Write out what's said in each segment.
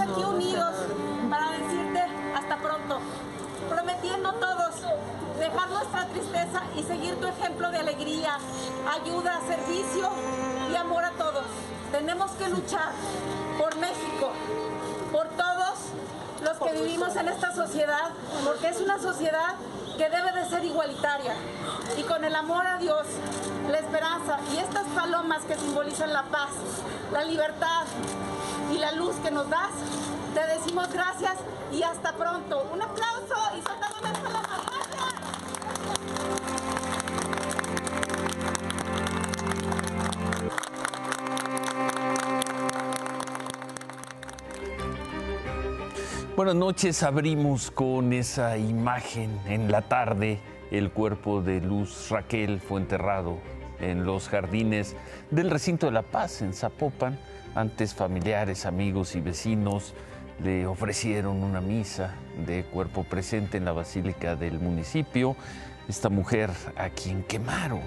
aquí unidos para decirte hasta pronto, prometiendo todos dejar nuestra tristeza y seguir tu ejemplo de alegría, ayuda, servicio y amor a todos. Tenemos que luchar por México, por todos los que vivimos en esta sociedad, porque es una sociedad que debe de ser igualitaria y con el amor a Dios, la esperanza y estas palomas que simbolizan la paz, la libertad y la luz que nos das, te decimos gracias y hasta pronto. Un aplauso y soltamos las palomas. Buenas noches, abrimos con esa imagen. En la tarde, el cuerpo de Luz Raquel fue enterrado en los jardines del Recinto de la Paz, en Zapopan. Antes, familiares, amigos y vecinos le ofrecieron una misa de cuerpo presente en la basílica del municipio. Esta mujer a quien quemaron,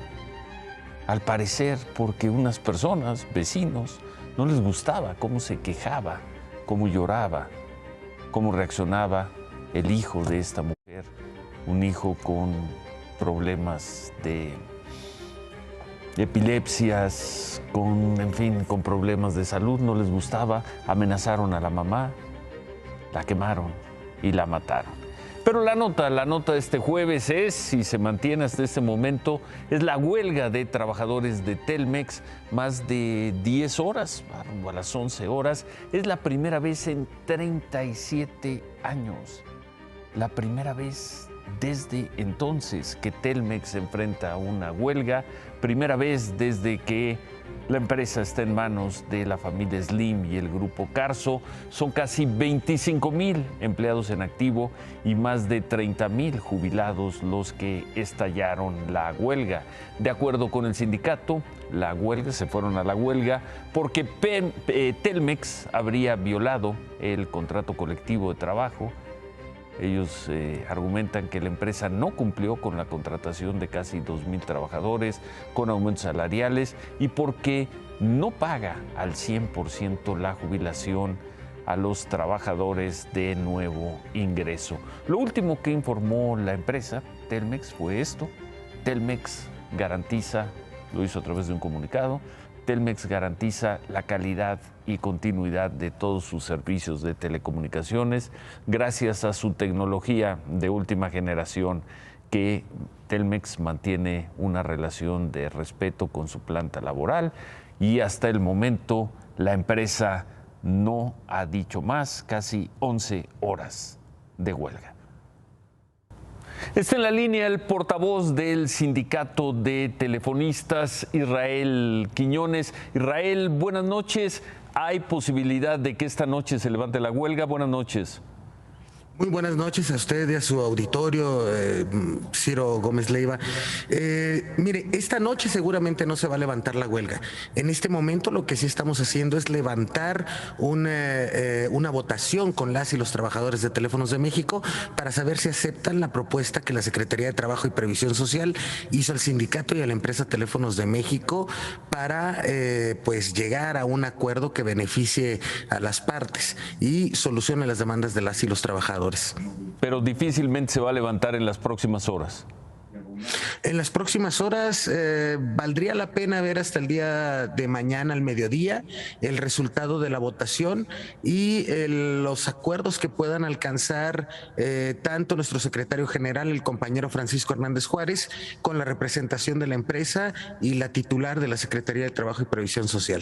al parecer porque unas personas, vecinos, no les gustaba cómo se quejaba, cómo lloraba, cómo reaccionaba el hijo de esta mujer, un hijo con problemas de epilepsias, en fin, con problemas de salud, no les gustaba, amenazaron a la mamá, la quemaron y la mataron. Pero la nota de este jueves es, y se mantiene hasta este momento, es la huelga de trabajadores de Telmex, más de 10 horas, rumbo a las 11 horas. Es la primera vez en 37 años, la primera vez desde entonces que Telmex se enfrenta a una huelga, primera vez desde que la empresa está en manos de la familia Slim y el grupo Carso. Son casi 25,000 empleados en activo y más de 30,000 jubilados los que estallaron la huelga. De acuerdo con el sindicato, se fueron a la huelga porque Telmex habría violado el contrato colectivo de trabajo. Ellos argumentan que la empresa no cumplió con la contratación de casi 2,000 trabajadores, con aumentos salariales y porque no paga al 100% la jubilación a los trabajadores de nuevo ingreso. Lo último que informó la empresa, Telmex, fue esto. Telmex garantiza, lo hizo a través de un comunicado, Telmex garantiza la calidad y continuidad de todos sus servicios de telecomunicaciones gracias a su tecnología de última generación, que Telmex mantiene una relación de respeto con su planta laboral y hasta el momento la empresa no ha dicho más, casi 11 horas de huelga. Está en la línea el portavoz del Sindicato de Telefonistas, Israel Quiñones. Israel, buenas noches. ¿Hay posibilidad de que esta noche se levante la huelga? Buenas noches. Muy buenas noches a usted y a su auditorio, Ciro Gómez Leiva. Mire, esta noche seguramente no se va a levantar la huelga. En este momento lo que sí estamos haciendo es levantar una votación con las y los trabajadores de Teléfonos de México para saber si aceptan la propuesta que la Secretaría de Trabajo y Previsión Social hizo al sindicato y a la empresa Teléfonos de México para pues llegar a un acuerdo que beneficie a las partes y solucione las demandas de las y los trabajadores. Pero difícilmente se va a levantar en las próximas horas. En las próximas horas valdría la pena ver hasta el día de mañana al mediodía el resultado de la votación y los acuerdos que puedan alcanzar tanto nuestro secretario general, el compañero Francisco Hernández Juárez, con la representación de la empresa y la titular de la Secretaría de Trabajo y Previsión Social.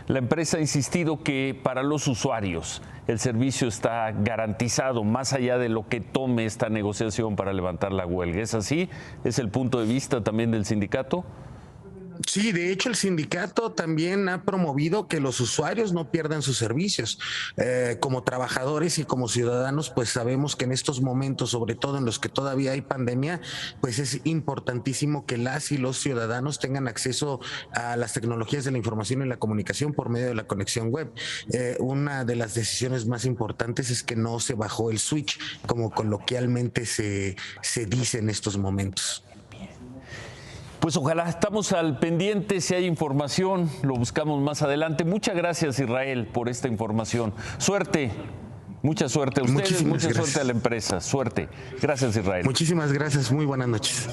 La empresa ha insistido que para los usuarios el servicio está garantizado más allá de lo que tome esta negociación para levantar la huelga. ¿Es así? ¿Es el punto de vista también del sindicato? Sí, de hecho el sindicato también ha promovido que los usuarios no pierdan sus servicios. Como trabajadores y como ciudadanos, pues sabemos que en estos momentos, sobre todo en los que todavía hay pandemia, pues es importantísimo que las y los ciudadanos tengan acceso a las tecnologías de la información y la comunicación por medio de la conexión web. Una de las decisiones más importantes es que no se bajó el switch, como coloquialmente se dice en estos momentos. Pues ojalá, estamos al pendiente, si hay información, lo buscamos más adelante. Muchas gracias, Israel, por esta información. Suerte, mucha suerte a ustedes, mucha suerte a la empresa, suerte. Gracias, Israel. Muchísimas gracias, muy buenas noches.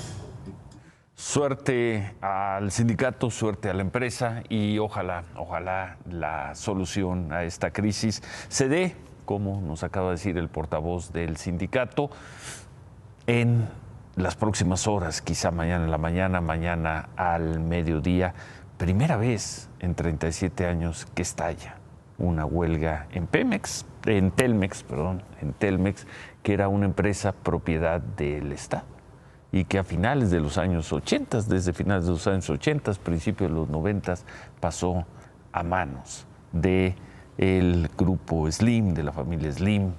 Suerte al sindicato, suerte a la empresa y ojalá la solución a esta crisis se dé, como nos acaba de decir el portavoz del sindicato, en las próximas horas, quizá mañana en la mañana, mañana al mediodía. Primera vez en 37 años que estalla una huelga en Telmex, que era una empresa propiedad del Estado y que a finales de los años 80, desde finales de los años 80, principios de los 90, pasó a manos del grupo Slim, de la familia Slim,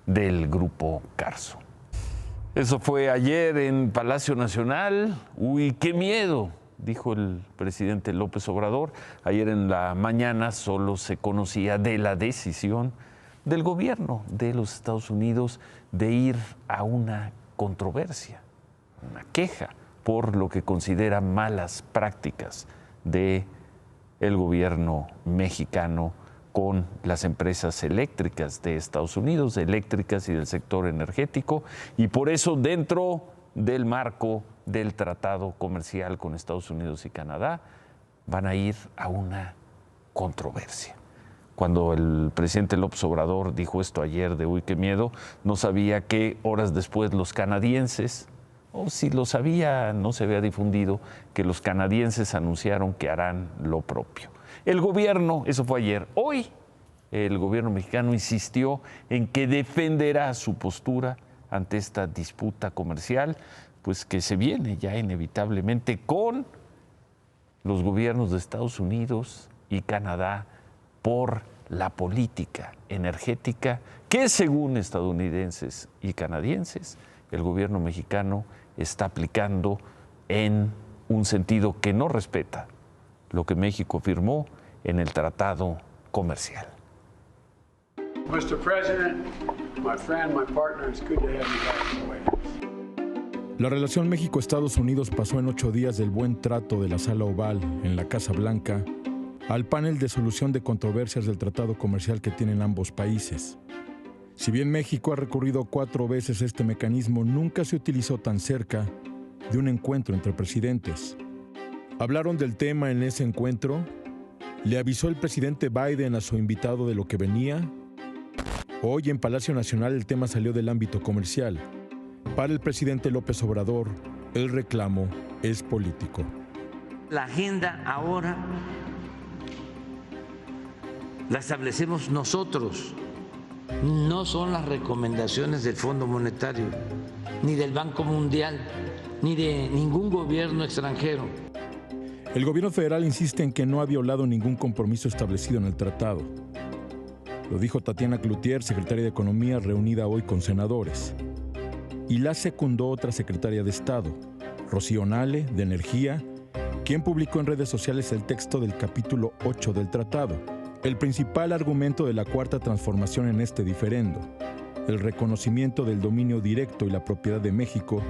del grupo Carso. Eso fue ayer en Palacio Nacional. Uy, qué miedo, dijo el presidente López Obrador. Ayer en la mañana solo se conocía de la decisión del gobierno de los Estados Unidos de ir a una controversia, una queja por lo que considera malas prácticas del gobierno mexicano con las empresas eléctricas de Estados Unidos, eléctricas y del sector energético, y por eso dentro del marco del tratado comercial con Estados Unidos y Canadá van a ir a una controversia. Cuando el presidente López Obrador dijo esto ayer de uy, qué miedo, no sabía que horas después los canadienses, o si lo sabía, no se había difundido, que los canadienses anunciaron que harán lo propio. El gobierno, eso fue ayer, hoy el gobierno mexicano insistió en que defenderá su postura ante esta disputa comercial, pues que se viene ya inevitablemente con los gobiernos de Estados Unidos y Canadá por la política energética que, según estadounidenses y canadienses, el gobierno mexicano está aplicando en un sentido que no respeta lo que México firmó en el tratado comercial. Mr. President, my friend, my partner, it's good to have you back in the White House. La relación México-Estados Unidos pasó en 8 días del buen trato de la Sala Oval en la Casa Blanca al panel de solución de controversias del tratado comercial que tienen ambos países. Si bien México ha recurrido 4 veces a este mecanismo, nunca se utilizó tan cerca de un encuentro entre presidentes. Hablaron del tema en ese encuentro. ¿Le avisó el presidente Biden a su invitado de lo que venía? Hoy en Palacio Nacional el tema salió del ámbito comercial. Para el presidente López Obrador, el reclamo es político. La agenda ahora la establecemos nosotros. No son las recomendaciones del Fondo Monetario, ni del Banco Mundial, ni de ningún gobierno extranjero. El gobierno federal insiste en que no ha violado ningún compromiso establecido en el tratado. Lo dijo Tatiana Cloutier, secretaria de Economía, reunida hoy con senadores. Y la secundó otra secretaria de Estado, Rocío Nale, de Energía, quien publicó en redes sociales el texto del capítulo 8 del tratado, el principal argumento de la cuarta transformación en este diferendo, el reconocimiento del dominio directo y la propiedad de México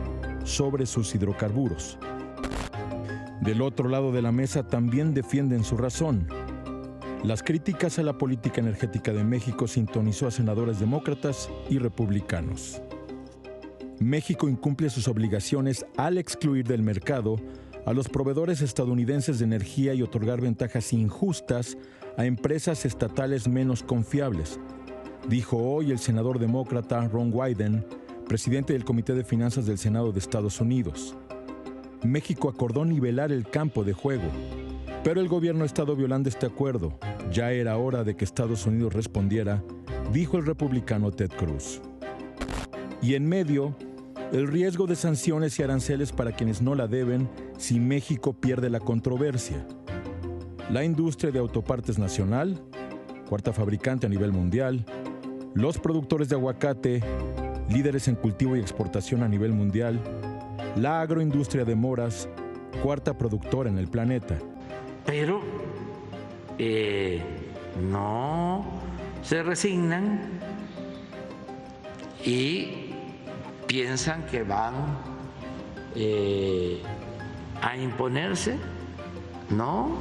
sobre sus hidrocarburos. Del otro lado de la mesa también defienden su razón. Las críticas a la política energética de México sintonizó a senadores demócratas y republicanos. México incumple sus obligaciones al excluir del mercado a los proveedores estadounidenses de energía y otorgar ventajas injustas a empresas estatales menos confiables, dijo hoy el senador demócrata Ron Wyden, presidente del Comité de Finanzas del Senado de Estados Unidos. México acordó nivelar el campo de juego, pero el gobierno ha estado violando este acuerdo. Ya era hora de que Estados Unidos respondiera, dijo el republicano Ted Cruz. Y en medio, el riesgo de sanciones y aranceles para quienes no la deben si México pierde la controversia. La industria de autopartes nacional, cuarta fabricante a nivel mundial, los productores de aguacate, líderes en cultivo y exportación a nivel mundial, la agroindustria de moras, cuarta productora en el planeta. Pero no se resignan y piensan que van a imponerse. No,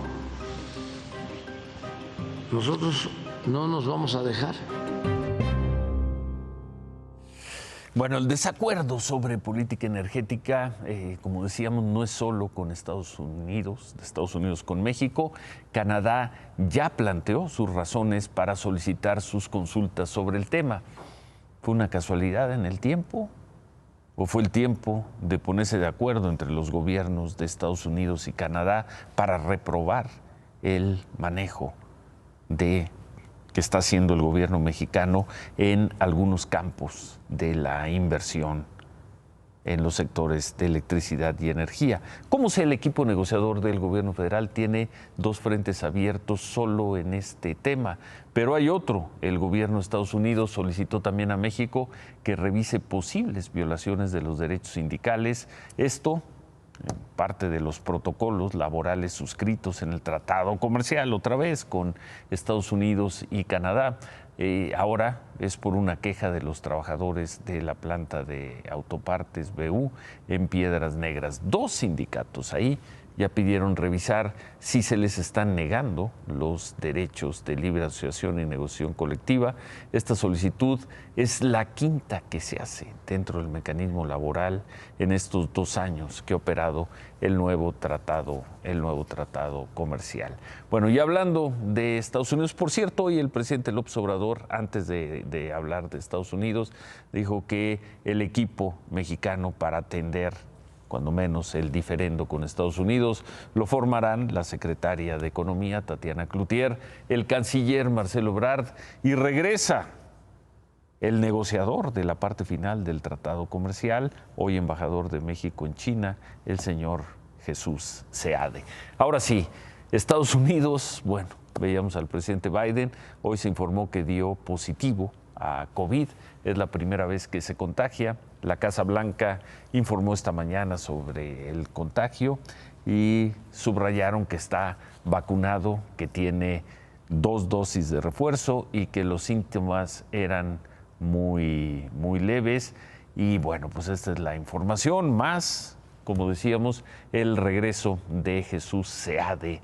nosotros no nos vamos a dejar. Bueno, el desacuerdo sobre política energética, como decíamos, no es solo con Estados Unidos, de Estados Unidos con México. Canadá ya planteó sus razones para solicitar sus consultas sobre el tema. ¿Fue una casualidad en el tiempo? ¿O fue el tiempo de ponerse de acuerdo entre los gobiernos de Estados Unidos y Canadá para reprobar el manejo que está haciendo el gobierno mexicano en algunos campos de la inversión en los sectores de electricidad y energía? Como sea, el equipo negociador del gobierno federal tiene dos frentes abiertos solo en este tema, pero hay otro. El gobierno de Estados Unidos solicitó también a México que revise posibles violaciones de los derechos sindicales. Esto parte de los protocolos laborales suscritos en el tratado comercial, otra vez con Estados Unidos y Canadá. Ahora es por una queja de los trabajadores de la planta de autopartes BU en Piedras Negras. Dos sindicatos ahí ya pidieron revisar si se les están negando los derechos de libre asociación y negociación colectiva. Esta solicitud es la quinta que se hace dentro del mecanismo laboral en estos 2 años que ha operado el nuevo tratado comercial. Bueno, y hablando de Estados Unidos, por cierto, hoy el presidente López Obrador, antes de hablar de Estados Unidos, dijo que el equipo mexicano para atender cuando menos el diferendo con Estados Unidos, lo formarán la secretaria de Economía, Tatiana Cloutier, el canciller Marcelo Ebrard, y regresa el negociador de la parte final del tratado comercial, hoy embajador de México en China, el señor Jesús Seade. Ahora sí, Estados Unidos, bueno, veíamos al presidente Biden, hoy se informó que dio positivo a COVID, es la primera vez que se contagia. La Casa Blanca informó esta mañana sobre el contagio y subrayaron que está vacunado, que tiene 2 dosis de refuerzo y que los síntomas eran muy leves. Y bueno, pues esta es la información, más, como decíamos, el regreso de Jesús Seade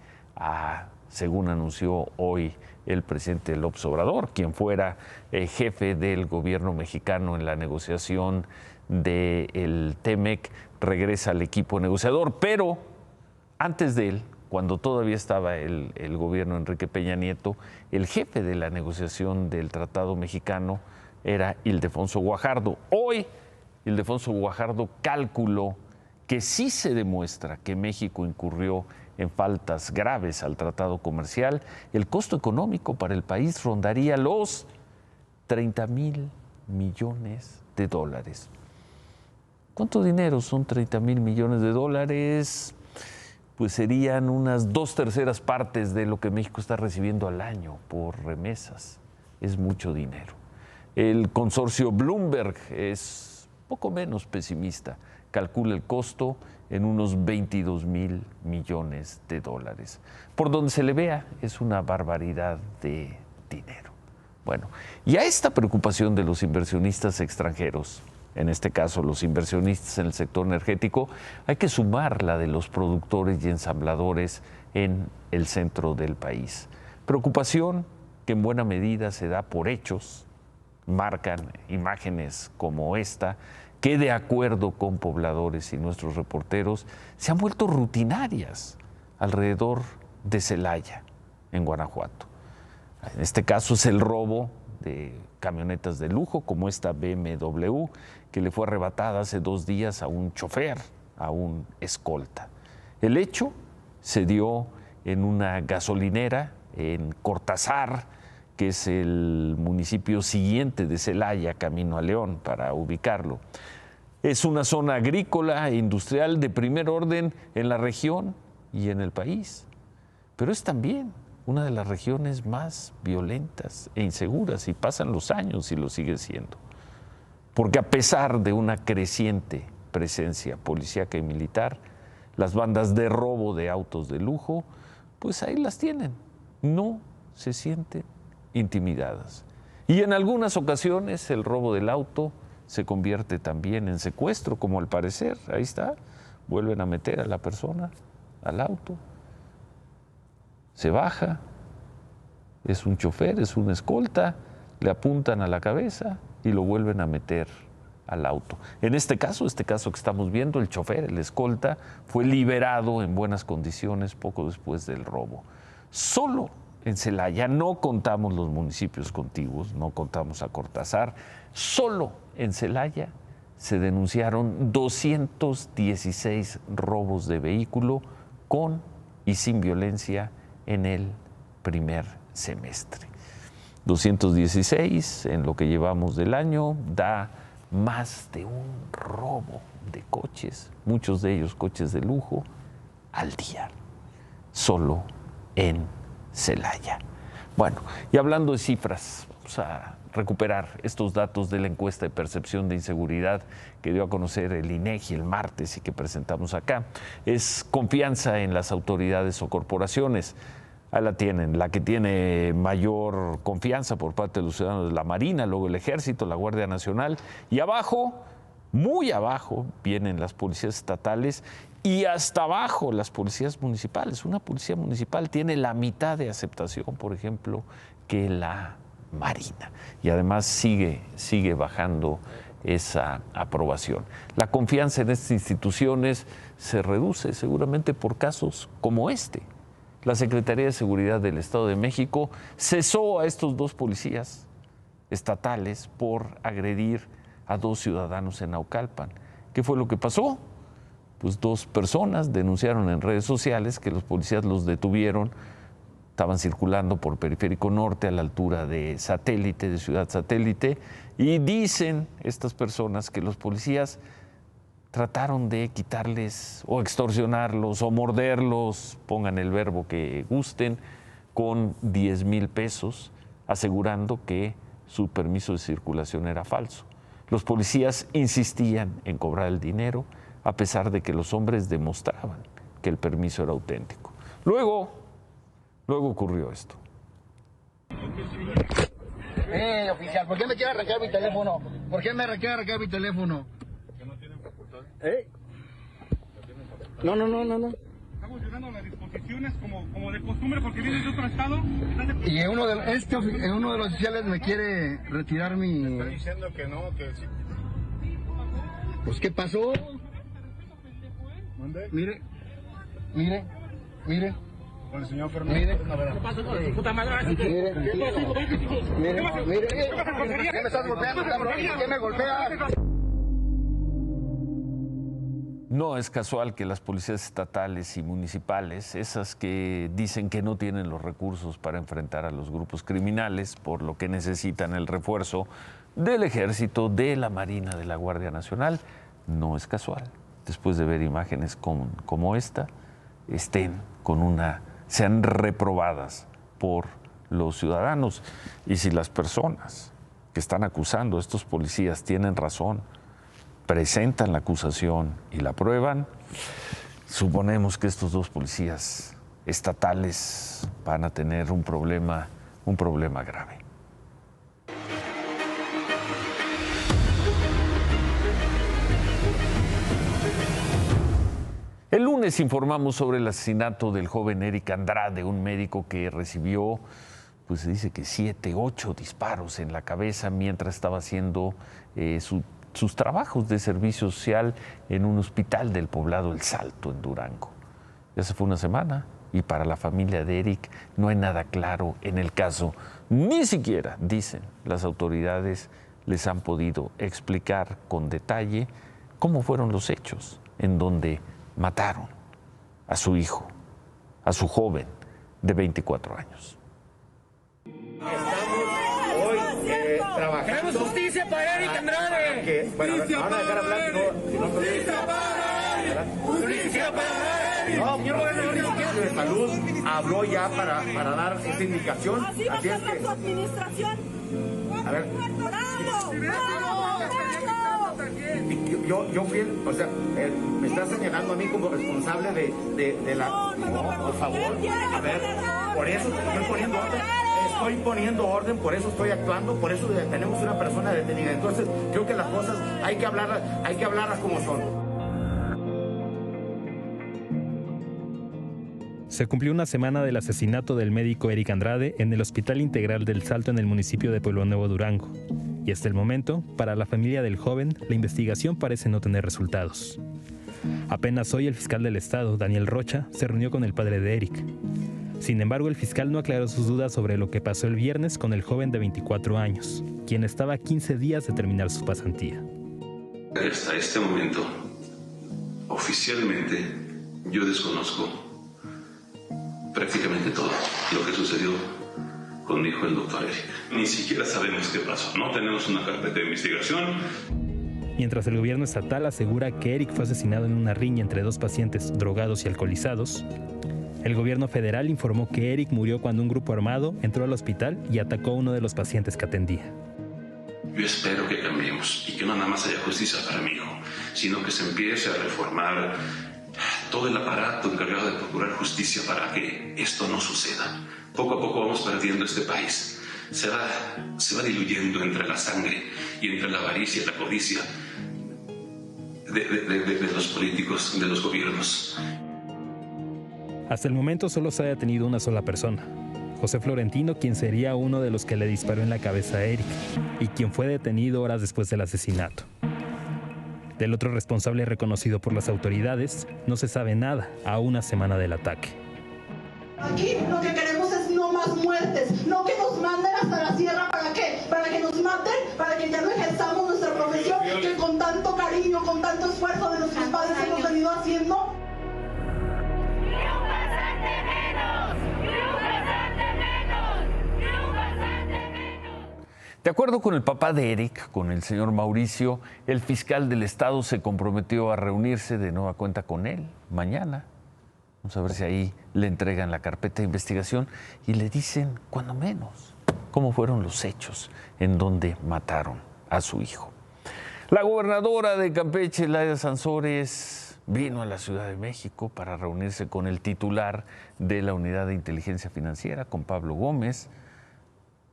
según anunció hoy el presidente López Obrador, quien fuera jefe del gobierno mexicano en la negociación del TEMEC, regresa al equipo negociador. Pero antes de él, cuando todavía estaba el gobierno de Enrique Peña Nieto, el jefe de la negociación del Tratado Mexicano era Ildefonso Guajardo. Hoy, Ildefonso Guajardo calculó que sí se demuestra que México incurrió en faltas graves al tratado comercial, el costo económico para el país rondaría los 30,000 millones de dólares. ¿Cuánto dinero son 30,000 millones de dólares? Pues serían unas 2/3 partes de lo que México está recibiendo al año por remesas. Es mucho dinero. El consorcio Bloomberg es poco menos pesimista. Calcula el costo en unos 22,000 millones de dólares. Por donde se le vea, es una barbaridad de dinero. Bueno, y a esta preocupación de los inversionistas extranjeros, en este caso los inversionistas en el sector energético, hay que sumar la de los productores y ensambladores en el centro del país. Preocupación que en buena medida se da por hechos, marcan imágenes como esta, que de acuerdo con pobladores y nuestros reporteros se han vuelto rutinarias alrededor de Celaya, en Guanajuato. En este caso es el robo de camionetas de lujo como esta BMW que le fue arrebatada hace 2 días a un chofer, a un escolta. El hecho se dio en una gasolinera en Cortázar, que es el municipio siguiente de Celaya, camino a León, para ubicarlo. Es una zona agrícola e industrial de primer orden en la región y en el país, pero es también una de las regiones más violentas e inseguras, y pasan los años y lo sigue siendo. Porque a pesar de una creciente presencia policíaca y militar, las bandas de robo de autos de lujo, pues ahí las tienen, no se sienten intimidadas. Y en algunas ocasiones el robo del auto se convierte también en secuestro, como al parecer, ahí está, vuelven a meter a la persona al auto, se baja, es un chofer, es una escolta, le apuntan a la cabeza y lo vuelven a meter al auto. En este caso que estamos viendo, el chofer, el escolta, fue liberado en buenas condiciones poco después del robo. Solo en Celaya, no contamos los municipios contiguos, no contamos a Cortázar, solo en Celaya se denunciaron 216 robos de vehículo con y sin violencia en el primer semestre. 216 en lo que llevamos del año da más de un robo de coches, muchos de ellos coches de lujo, al día, solo en Celaya. Bueno, y hablando de cifras, vamos a recuperar estos datos de la encuesta de percepción de inseguridad que dio a conocer el INEGI el martes y que presentamos acá. Es confianza en las autoridades o corporaciones. Ahí la tienen, la que tiene mayor confianza por parte de los ciudadanos de la Marina, luego el Ejército, la Guardia Nacional, y abajo, muy abajo, vienen las policías estatales y hasta abajo las policías municipales. Una policía municipal tiene la mitad de aceptación, por ejemplo, que la Marina, y además sigue bajando esa aprobación. La confianza en estas instituciones se reduce seguramente por casos como este. La Secretaría de Seguridad del Estado de México cesó a estos dos policías estatales por agredir a dos ciudadanos en Naucalpan. ¿Qué fue lo que pasó? Pues dos personas denunciaron en redes sociales que los policías los detuvieron. Estaban circulando por Periférico Norte a la altura de Satélite, de Ciudad Satélite, y dicen estas personas que los policías trataron de quitarles o extorsionarlos o morderlos, pongan el verbo que gusten, con 10,000 pesos, asegurando que su permiso de circulación era falso. Los policías insistían en cobrar el dinero, a pesar de que los hombres demostraban que el permiso era auténtico. Luego ocurrió esto. Oficial, ¿por qué me quiere arrancar mi teléfono? ¿Por qué me quiere arrancar mi teléfono? ¿Que no tienen facultad? No. Estamos violando las disposiciones como de costumbre porque vienes de otro estado. Y uno de los oficiales me quiere retirar mi... Está diciendo que no, que sí. Pues, ¿qué pasó? ¿Dónde? Mire. Con el señor Fernández. ¿Qué pasa con su puta madre? Mire. ¿Qué me estás golpeando, cabrón? ¿Por qué me golpeas? No es casual que las policías estatales y municipales, esas que dicen que no tienen los recursos para enfrentar a los grupos criminales, por lo que necesitan el refuerzo del Ejército, de la Marina, de la Guardia Nacional, no es casual. Después de ver imágenes como esta, sean reprobadas por los ciudadanos. Y si las personas que están acusando a estos policías tienen razón, presentan la acusación y la prueban, suponemos que estos dos policías estatales van a tener un problema grave. El lunes informamos sobre el asesinato del joven Eric Andrade, un médico que recibió, pues se dice que 7, 8 disparos en la cabeza mientras estaba haciendo sus trabajos de servicio social en un hospital del poblado El Salto, en Durango. Ya se fue una semana y para la familia de Eric no hay nada claro en el caso. Ni siquiera, dicen las autoridades, les han podido explicar con detalle cómo fueron los hechos en donde mataron a su hijo, a su joven de 24 años. Estamos hoy trabajando. ¡Queremos justicia para Eric Andrade! ¡Justicia para Eric! No, de salud habló ya para dar esa indicación. Así va a ser su administración. A ver. Yo fui, o sea, me está señalando a mí como responsable de la... No, por favor. A ver, por eso estoy poniendo orden. Estoy poniendo orden, por eso estoy actuando, por eso tenemos una persona detenida. Entonces, creo que las cosas hay que hablarlas como son. Se cumplió una semana del asesinato del médico Eric Andrade en el Hospital Integral del Salto en el municipio de Pueblo Nuevo, Durango. Y hasta el momento, para la familia del joven, la investigación parece no tener resultados. Apenas hoy el fiscal del estado, Daniel Rocha, se reunió con el padre de Eric. Sin embargo, el fiscal no aclaró sus dudas sobre lo que pasó el viernes con el joven de 24 años, quien estaba a 15 días de terminar su pasantía. Hasta este momento, oficialmente, yo desconozco prácticamente todo lo que sucedió con mi hijo, el doctor Eric. Ni siquiera sabemos qué pasó. No tenemos una carpeta de investigación. Mientras el gobierno estatal asegura que Eric fue asesinado en una riña entre dos pacientes drogados y alcoholizados, el gobierno federal informó que Eric murió cuando un grupo armado entró al hospital y atacó a uno de los pacientes que atendía. Yo espero que cambiemos y que no nada más haya justicia para mi hijo, sino que se empiece a reformar todo el aparato encargado de procurar justicia para que esto no suceda. Poco a poco vamos perdiendo este país. Se va diluyendo entre la sangre y entre la avaricia y la codicia de los políticos, de los gobiernos. Hasta el momento solo se ha detenido una sola persona, José Florentino, quien sería uno de los que le disparó en la cabeza a Eric y quien fue detenido horas después del asesinato. Del otro responsable reconocido por las autoridades, no se sabe nada a una semana del ataque. Aquí lo que queremos es no más muertes, no que nos manden hasta la sierra. ¿Para qué? Para que nos maten, para que ya no ejerzamos nuestra profesión que con tanto cariño, con tanto esfuerzo de nuestros padres hemos venido haciendo. De acuerdo con el papá de Eric, con el señor Mauricio, el fiscal del estado se comprometió a reunirse de nueva cuenta con él mañana. Vamos a ver si ahí le entregan la carpeta de investigación y le dicen, cuando menos, cómo fueron los hechos en donde mataron a su hijo. La gobernadora de Campeche, Laida Sansores, vino a la Ciudad de México para reunirse con el titular de la Unidad de Inteligencia Financiera, con Pablo Gómez.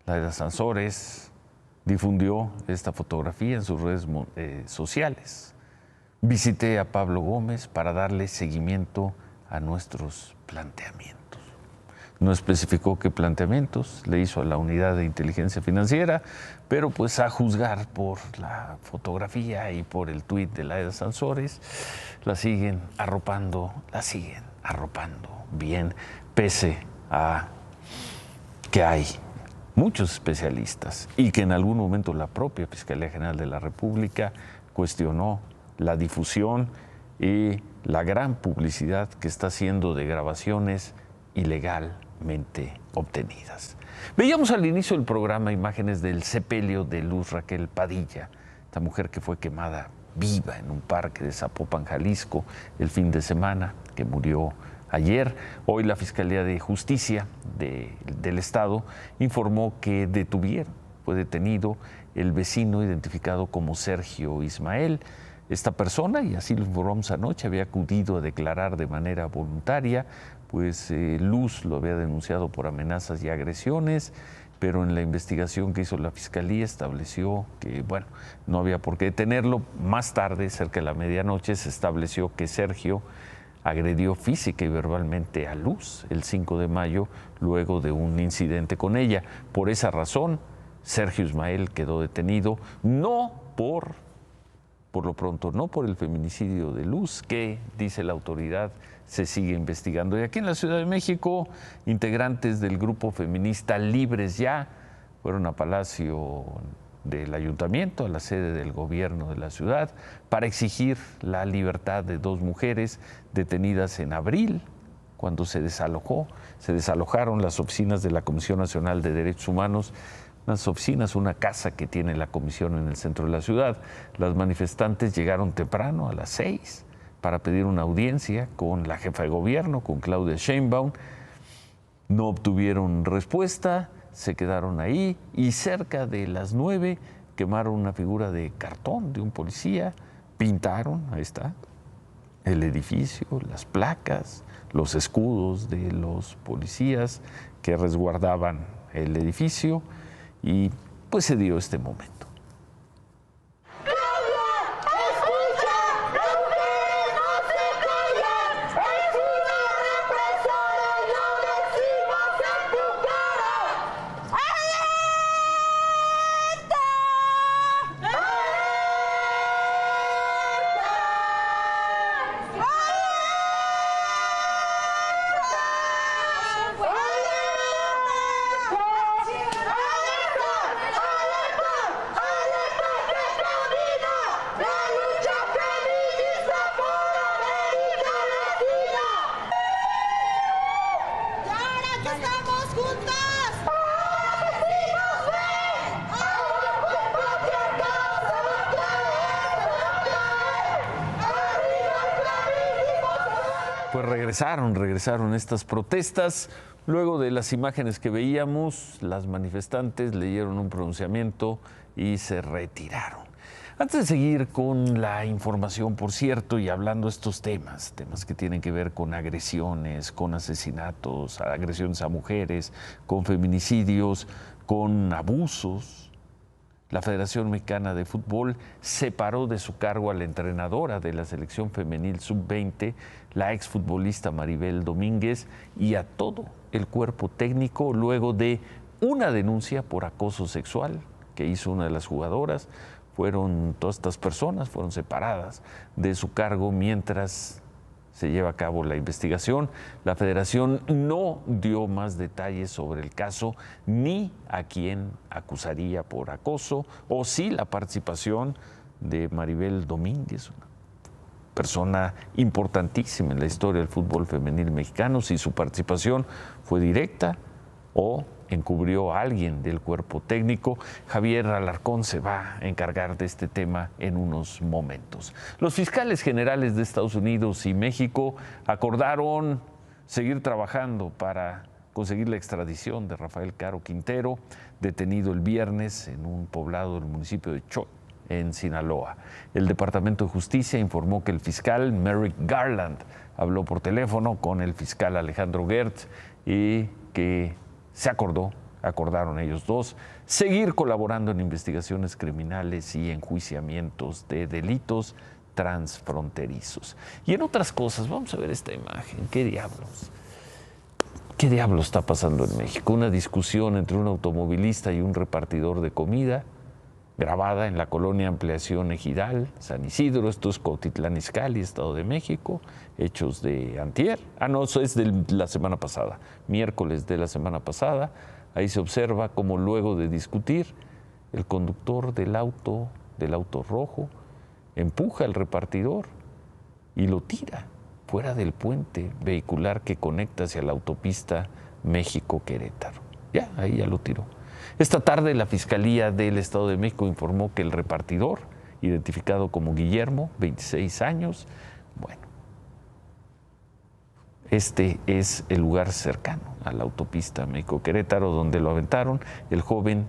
Laida Sansores difundió esta fotografía en sus redes sociales. Visité a Pablo Gómez para darle seguimiento a nuestros planteamientos. No especificó qué planteamientos le hizo a la Unidad de Inteligencia Financiera, pero pues a juzgar por la fotografía y por el tuit de Laida Sansores, la siguen arropando bien, pese a que hay muchos especialistas y que en algún momento la propia Fiscalía General de la República cuestionó la difusión y la gran publicidad que está haciendo de grabaciones ilegalmente obtenidas. Veíamos al inicio del programa imágenes del sepelio de Luz Raquel Padilla, esta mujer que fue quemada viva en un parque de Zapopan, Jalisco, el fin de semana, que murió ayer. Hoy la Fiscalía de Justicia del Estado informó que fue detenido el vecino identificado como Sergio Ismael. Esta persona, y así lo informamos anoche, había acudido a declarar de manera voluntaria, pues Luz lo había denunciado por amenazas y agresiones, pero en la investigación que hizo la Fiscalía estableció que, no había por qué detenerlo. Más tarde, cerca de la medianoche, se estableció que Sergio agredió física y verbalmente a Luz el 5 de mayo luego de un incidente con ella. Por esa razón, Sergio Ismael quedó detenido, no por lo pronto, no por el feminicidio de Luz, que, dice la autoridad, se sigue investigando. Y aquí en la Ciudad de México, integrantes del grupo feminista Libres Ya fueron a Palacio del Ayuntamiento, a la sede del gobierno de la ciudad, para exigir la libertad de dos mujeres detenidas en abril, cuando se desalojaron las oficinas de la Comisión Nacional de Derechos Humanos, unas oficinas, una casa que tiene la comisión en el centro de la ciudad. Las manifestantes llegaron temprano, a las 6, para pedir una audiencia con la jefa de gobierno, con Claudia Sheinbaum. No obtuvieron respuesta, se quedaron ahí y cerca de las 9 quemaron una figura de cartón de un policía, pintaron, ahí está, el edificio, las placas, los escudos de los policías que resguardaban el edificio y pues se dio este momento. ¡Aquí estamos juntas! Pues regresaron estas protestas. Luego de las imágenes que veíamos, las manifestantes leyeron un pronunciamiento y se retiraron. Antes de seguir con la información, por cierto, y hablando de estos temas que tienen que ver con agresiones, con asesinatos, agresiones a mujeres, con feminicidios, con abusos, la Federación Mexicana de Fútbol separó de su cargo a la entrenadora de la selección femenil sub-20, la exfutbolista Maribel Domínguez, y a todo el cuerpo técnico luego de una denuncia por acoso sexual que hizo una de las jugadoras. Todas estas personas fueron separadas de su cargo mientras se lleva a cabo la investigación. La Federación no dio más detalles sobre el caso ni a quién acusaría por acoso, o sí la participación de Maribel Domínguez, una persona importantísima en la historia del fútbol femenil mexicano, si su participación fue directa o encubrió a alguien del cuerpo técnico. Javier Alarcón se va a encargar de este tema en unos momentos. Los fiscales generales de Estados Unidos y México acordaron seguir trabajando para conseguir la extradición de Rafael Caro Quintero, detenido el viernes en un poblado del municipio de Choix, en Sinaloa. El Departamento de Justicia informó que el fiscal Merrick Garland habló por teléfono con el fiscal Alejandro Gertz y que acordaron ellos dos seguir colaborando en investigaciones criminales y enjuiciamientos de delitos transfronterizos. Y en otras cosas, vamos a ver esta imagen. ¿Qué diablos está pasando en México? Una discusión entre un automovilista y un repartidor de comida, grabada en la colonia Ampliación Ejidal, San Isidro. Esto es Cuautitlán Izcalli, Estado de México, hechos de antier. Eso es de la semana pasada, miércoles de la semana pasada. Ahí se observa cómo luego de discutir, el conductor del auto rojo empuja al repartidor y lo tira fuera del puente vehicular que conecta hacia la autopista México-Querétaro. Ahí ya lo tiró. Esta tarde la Fiscalía del Estado de México informó que el repartidor, identificado como Guillermo, 26 años, este es el lugar cercano a la autopista México-Querétaro donde lo aventaron. El joven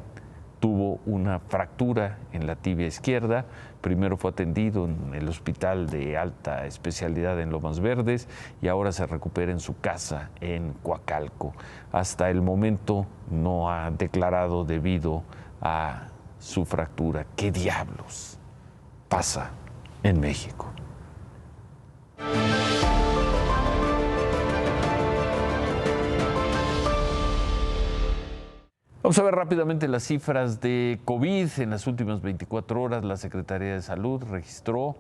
tuvo una fractura en la tibia izquierda. Primero fue atendido en el hospital de alta especialidad en Lomas Verdes y ahora se recupera en su casa en Coacalco. Hasta el momento no ha declarado debido a su fractura. ¿Qué diablos pasa en México? Vamos a ver rápidamente las cifras de COVID. En las últimas 24 horas, la Secretaría de Salud registró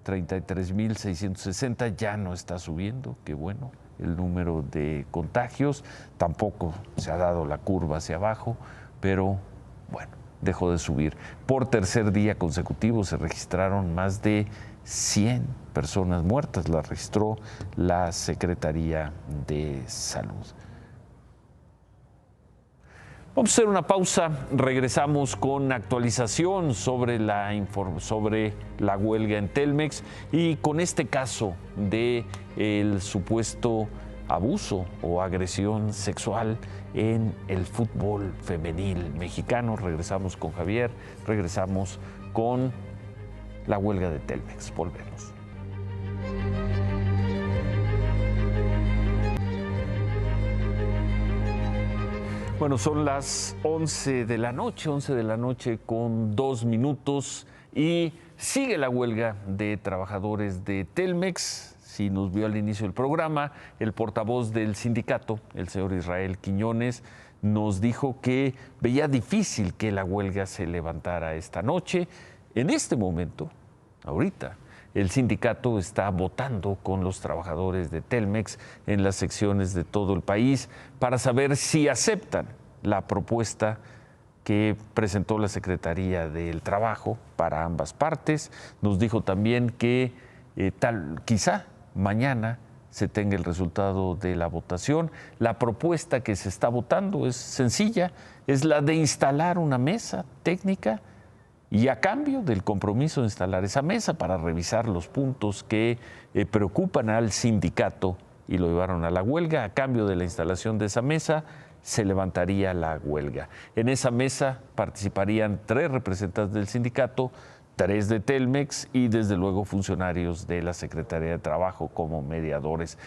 33,660. Ya no está subiendo, qué bueno, el número de contagios. Tampoco se ha dado la curva hacia abajo, pero bueno, dejó de subir. Por tercer día consecutivo se registraron más de 100 personas muertas. Las registró la Secretaría de Salud. Vamos a hacer una pausa, regresamos con actualización sobre la huelga en Telmex y con este caso de el supuesto abuso o agresión sexual en el fútbol femenil mexicano. Regresamos con Javier, regresamos con la huelga de Telmex. Volvemos. Bueno, son las 11 de la noche con 2 minutos y sigue la huelga de trabajadores de Telmex. Si nos vio al inicio del programa, el portavoz del sindicato, el señor Israel Quiñones, nos dijo que veía difícil que la huelga se levantara esta noche. En este momento, ahorita, el sindicato está votando con los trabajadores de Telmex en las secciones de todo el país para saber si aceptan la propuesta que presentó la Secretaría del Trabajo para ambas partes. Nos dijo también que quizá mañana se tenga el resultado de la votación. La propuesta que se está votando es sencilla, es la de instalar una mesa técnica y a cambio del compromiso de instalar esa mesa para revisar los puntos que preocupan al sindicato y lo llevaron a la huelga, a cambio de la instalación de esa mesa, se levantaría la huelga. En esa mesa participarían 3 representantes del sindicato, 3 de Telmex y desde luego funcionarios de la Secretaría de Trabajo como mediadores.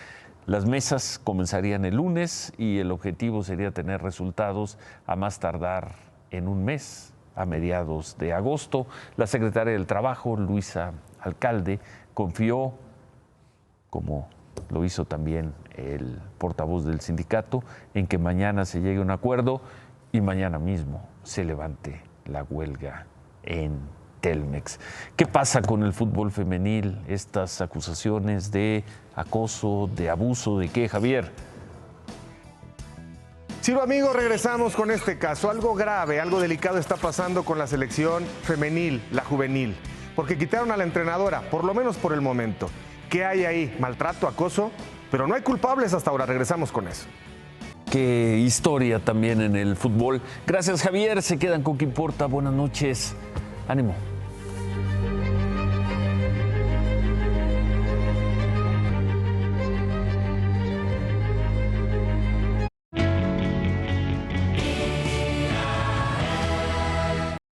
Las mesas comenzarían el lunes y el objetivo sería tener resultados a más tardar en un mes, a mediados de agosto. La secretaria del Trabajo, Luisa Alcalde, confió, como lo hizo también el portavoz del sindicato, en que mañana se llegue a un acuerdo y mañana mismo se levante la huelga en Telmex. ¿Qué pasa con el fútbol femenil? Estas acusaciones de acoso, de abuso, ¿de qué, Javier? Ciro, amigos, regresamos con este caso. Algo grave, algo delicado está pasando con la selección femenil, la juvenil, porque quitaron a la entrenadora, por lo menos por el momento. ¿Qué hay ahí? ¿Maltrato, acoso? Pero no hay culpables hasta ahora. Regresamos con eso. Qué historia también en el fútbol. Gracias, Javier. Se quedan con ¿Qué importa? Buenas noches. Ánimo.